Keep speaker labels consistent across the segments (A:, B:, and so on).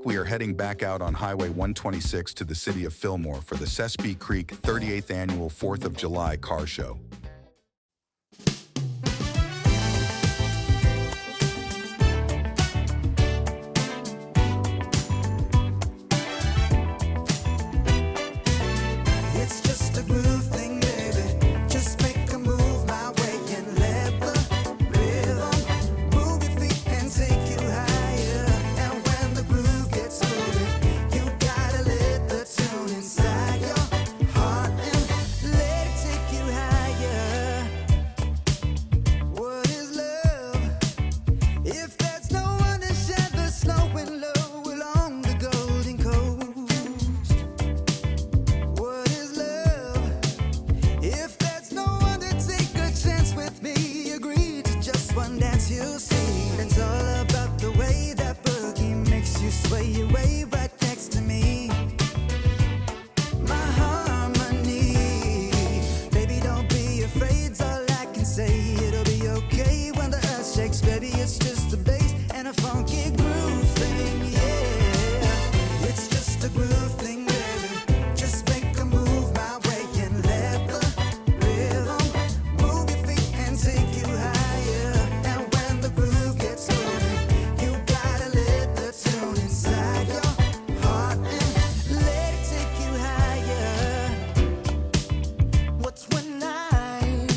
A: week, we are heading back out on Highway 126 to the city of Fillmore for the Sespe Creek 38th Annual 4th of July Car Show.
B: It's just a groove thing, baby. Just make a move my way and let the rhythm move your feet and take you higher. And when the groove gets moving, you gotta let the tune inside your heart and let it take you higher. What is love if there's no one to share the snow and low along the golden coast? What is love if there's no one to take a chance with me? Agree to just one dance, you see. It's all about the way that boogie makes you sway away right next to me. My harmony, baby, don't be afraid. It's all I can say. It'll be okay when the earth shakes, baby. It's just a bass and a funky groove thing, yeah. It's just a groove thing, baby. Just make a move my way and let the rhythm move your feet and take you higher. And when the groove gets moving, you gotta let the tune inside your heart and let it take you higher. What's one night?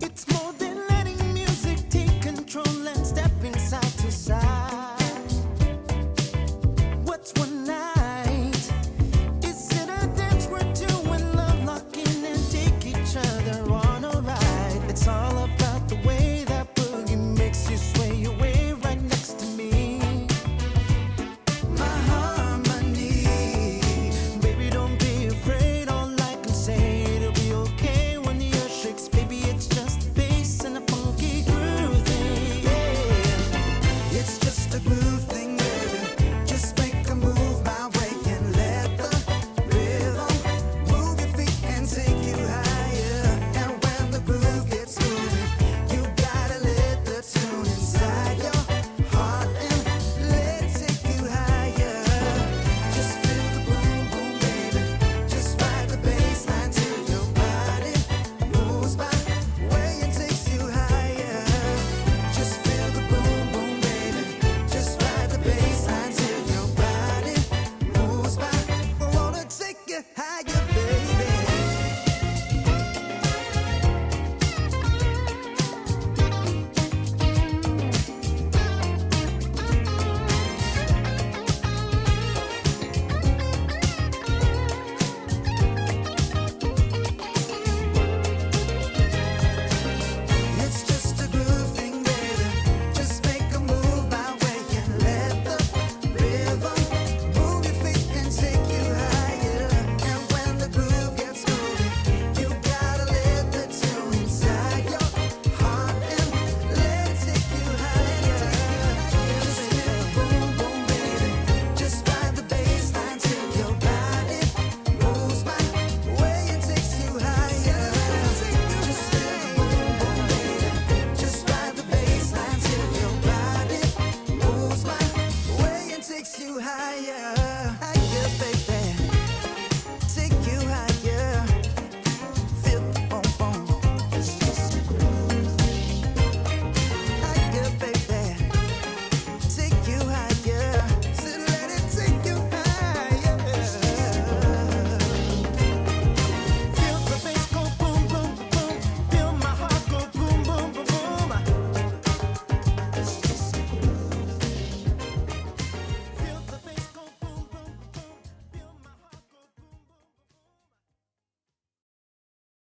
B: It's more than letting music take control and stepping side to side. What's one night? Is it a dance we're doing, love locking and take each other on a ride? It's all